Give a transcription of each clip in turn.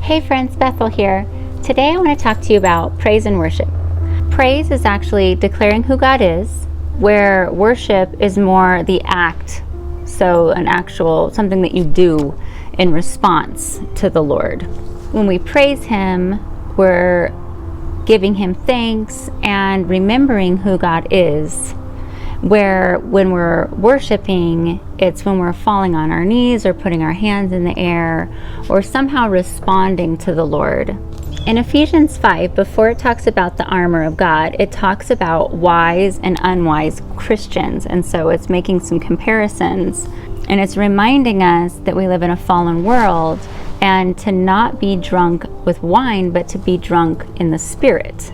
Hey friends, Bethel here. Today I want to talk to you about praise and worship. Praise is actually declaring who God is, where worship is more the act, so an actual something that you do in response to the Lord. When we praise Him, we're giving Him thanks and remembering who God is. Where when we're worshiping, it's when we're falling on our knees or putting our hands in the air or somehow responding to the Lord. In Ephesians 5, before it talks about the armor of God, it talks about wise and unwise Christians. And so it's making some comparisons, and it's reminding us that we live in a fallen world and to not be drunk with wine, but to be drunk in the Spirit,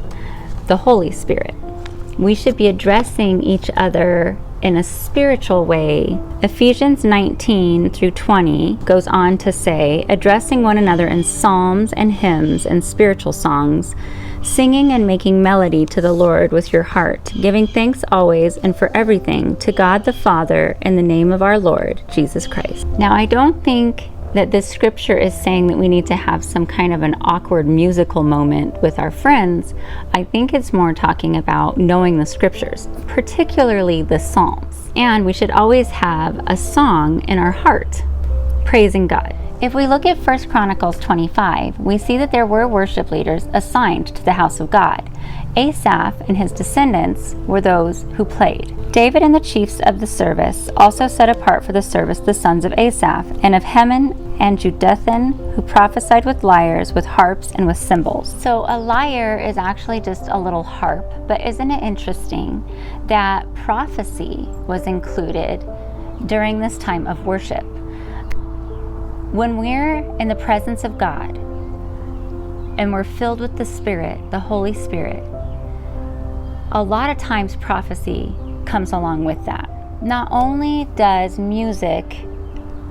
the Holy Spirit. We should be addressing each other in a spiritual way. Ephesians 19 through 20 goes on to say, addressing one another in psalms and hymns and spiritual songs, singing and making melody to the Lord with your heart, giving thanks always and for everything to God the Father in the name of our Lord Jesus Christ. Now, I don't think that this scripture is saying that we need to have some kind of an awkward musical moment with our friends. I think it's more talking about knowing the scriptures, particularly the Psalms. And we should always have a song in our heart, praising God. If we look at 1 Chronicles 25, we see that there were worship leaders assigned to the house of God. Asaph and his descendants were those who played. David and the chiefs of the service also set apart for the service the sons of Asaph, and of Heman and Jeduthun, who prophesied with lyres, with harps, and with cymbals. So a lyre is actually just a little harp, but isn't it interesting that prophecy was included during this time of worship? When we're in the presence of God and we're filled with the Spirit, the Holy Spirit, a lot of times prophecy comes along with that. Not only does music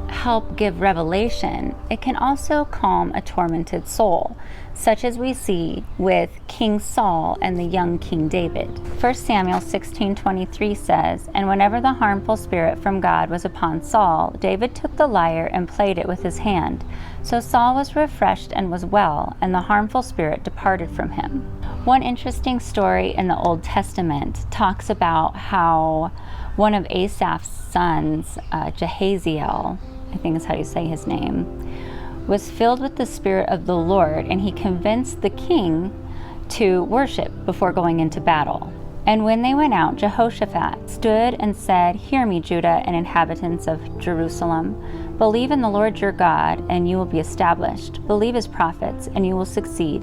help give revelation, it can also calm a tormented soul, such as we see with King Saul and the young King David. 1 Samuel 16:23 says, and whenever the harmful spirit from God was upon Saul, David took the lyre and played it with his hand. So Saul was refreshed and was well, and the harmful spirit departed from him. One interesting story in the Old Testament talks about how one of Asaph's sons, Jehaziel, I think is how you say his name, was filled with the Spirit of the Lord, and he convinced the king to worship before going into battle. And when they went out, Jehoshaphat stood and said, hear me, Judah and inhabitants of Jerusalem. Believe in the Lord your God, and you will be established. Believe his prophets, and you will succeed.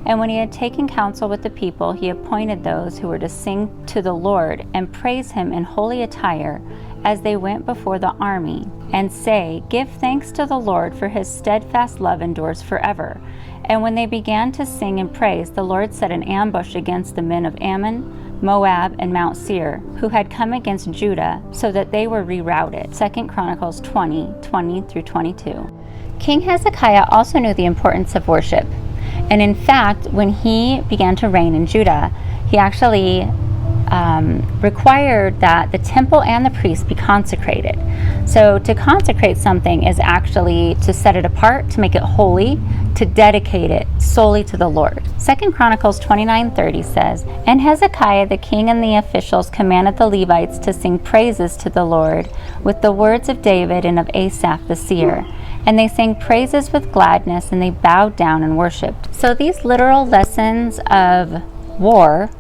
And when he had taken counsel with the people, he appointed those who were to sing to the Lord and praise him in holy attire as they went before the army, and say, give thanks to the Lord, for his steadfast love endures forever. And when they began to sing and praise, the Lord set an ambush against the men of Ammon, Moab, and Mount Seir, who had come against Judah, so that they were rerouted. 2 Chronicles 20 through 22. King Hezekiah also knew the importance of worship. And in fact, when he began to reign in Judah, he actually required that the temple and the priests be consecrated. So to consecrate something is actually to set it apart, to make it holy, to dedicate it solely to the Lord. 2 Chronicles 29:30 says, and Hezekiah the king and the officials commanded the Levites to sing praises to the Lord with the words of David and of Asaph the seer. And they sang praises with gladness, and they bowed down and worshipped. So these literal lessons of war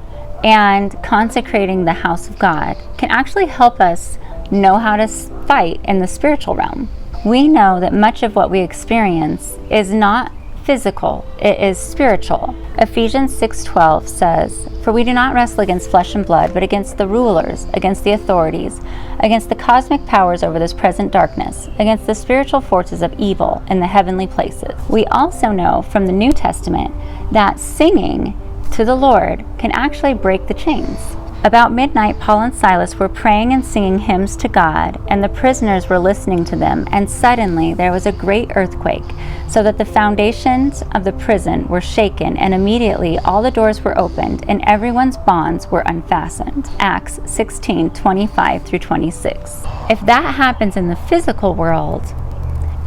and consecrating the house of God can actually help us know how to fight in the spiritual realm. We know that much of what we experience is not physical, it is spiritual. Ephesians 6:12 says, for we do not wrestle against flesh and blood, but against the rulers, against the authorities, against the cosmic powers over this present darkness, against the spiritual forces of evil in the heavenly places. We also know from the New Testament that singing to the Lord can actually break the chains. About midnight, Paul and Silas were praying and singing hymns to God, and the prisoners were listening to them, and suddenly there was a great earthquake, so that the foundations of the prison were shaken, and immediately all the doors were opened, and everyone's bonds were unfastened. Acts 16:25 through 26. If that happens in the physical world,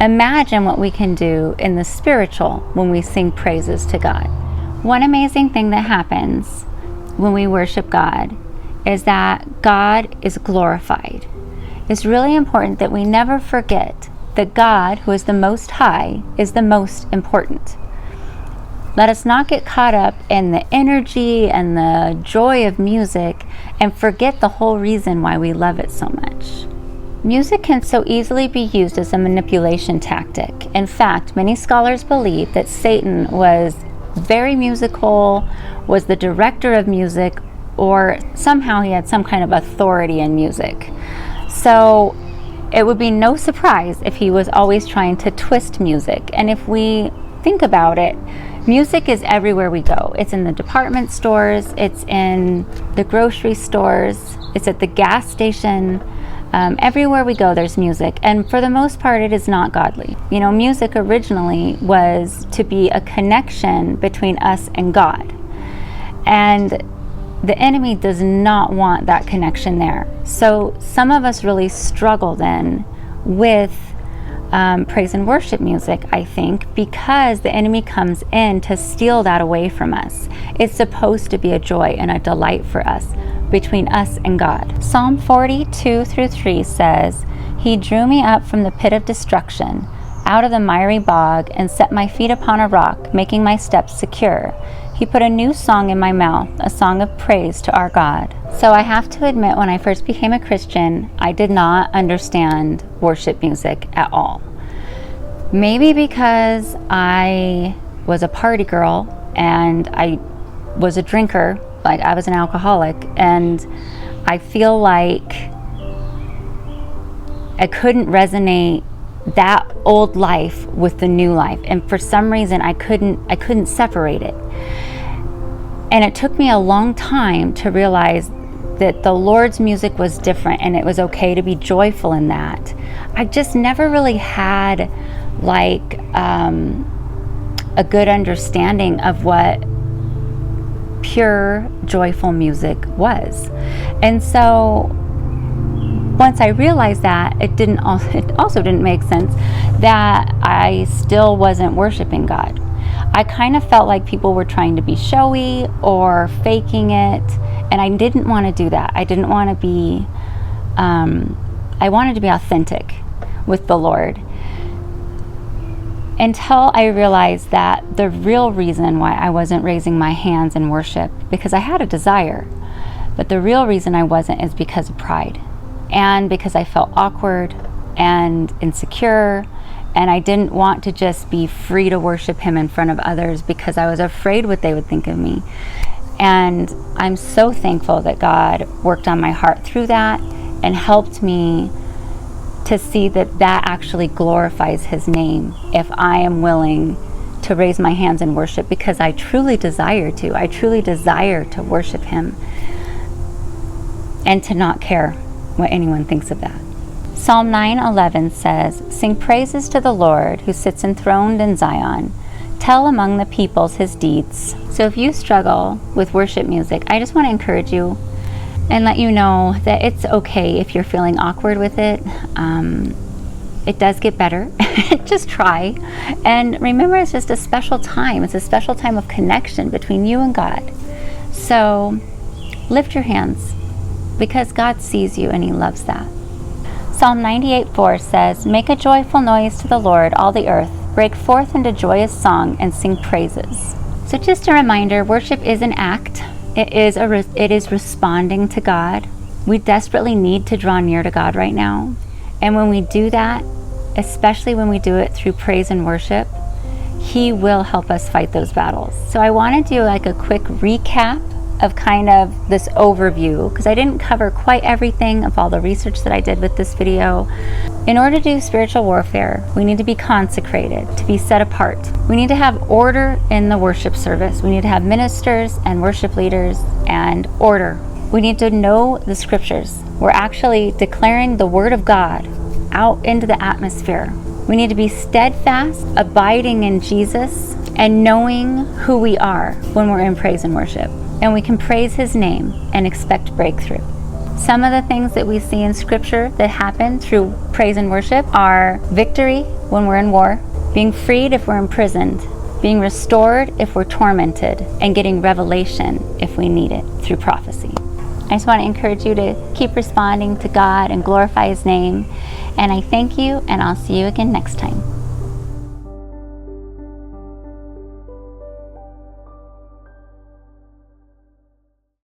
Imagine what we can do in the spiritual when we sing praises to God. One amazing thing that happens when we worship God is that God is glorified. It's really important that we never forget that God, who is the Most High, is the most important. Let us not get caught up in the energy and the joy of music and forget the whole reason why we love it so much. Music can so easily be used as a manipulation tactic. In fact, many scholars believe that Satan was very musical, was the director of music, or somehow he had some kind of authority in music. So it would be no surprise if he was always trying to twist music. And if we think about it, music is everywhere we go. It's in the department stores, it's in the grocery stores, it's at the gas station. Everywhere we go, there's music. And for the most part, it is not godly. You know, music originally was to be a connection between us and God. And the enemy does not want that connection there. So some of us really struggle then with praise and worship music, I think, because the enemy comes in to steal that away from us. It's supposed to be a joy and a delight for us, between us and God. Psalm 42:2-3 says, "He drew me up from the pit of destruction, out of the miry bog, and set my feet upon a rock, making my steps secure. He put a new song in my mouth, a song of praise to our God." So I have to admit, when I first became a Christian, I did not understand worship music at all. Maybe because I was a party girl and I was a drinker, like I was an alcoholic, and I feel like I couldn't resonate that old life with the new life, and for some reason I couldn't separate it. And it took me a long time to realize that the Lord's music was different and it was okay to be joyful in that. I just never really had like a good understanding of what pure joyful music was. And so once I realized that, it also didn't make sense that I still wasn't worshiping God. I kind of felt like people were trying to be showy or faking it, and I didn't want to do that. I didn't want to be I wanted to be authentic with the Lord, until I realized that the real reason why I wasn't raising my hands in worship, because I had a desire, but the real reason I wasn't is because of pride, and because I felt awkward and insecure, and I didn't want to just be free to worship Him in front of others because I was afraid what they would think of me. And I'm so thankful that God worked on my heart through that and helped me to see that that actually glorifies His name if I am willing to raise my hands in worship, because I truly desire to. I truly desire to worship Him and to not care what anyone thinks of that. Psalm 9:11 says, "Sing praises to the Lord who sits enthroned in Zion. Tell among the peoples His deeds." So if you struggle with worship music, I just want to encourage you and let you know that it's okay if you're feeling awkward with it. It does get better. Just try. And remember, it's just a special time. It's a special time of connection between you and God. So lift your hands, because God sees you and He loves that. Psalm 98:4 says, "Make a joyful noise to the Lord, all the earth. Break forth into joyous song and sing praises." So just a reminder, worship is an act. It is responding to God. We desperately need to draw near to God right now. And when we do that, especially when we do it through praise and worship, He will help us fight those battles. So I want to do like a quick recap of kind of this overview, because I didn't cover quite everything of all the research that I did with this video. In order to do spiritual warfare, we need to be consecrated, to be set apart. We need to have order in the worship service. We need to have ministers and worship leaders and order. We need to know the scriptures. We're actually declaring the word of God out into the atmosphere. We need to be steadfast, abiding in Jesus, and knowing who we are when we're in praise and worship. And we can praise His name and expect breakthrough. Some of the things that we see in Scripture that happen through praise and worship are victory when we're in war, being freed if we're imprisoned, being restored if we're tormented, and getting revelation if we need it through prophecy. I just want to encourage you to keep responding to God and glorify His name. And I thank you, and I'll see you again next time.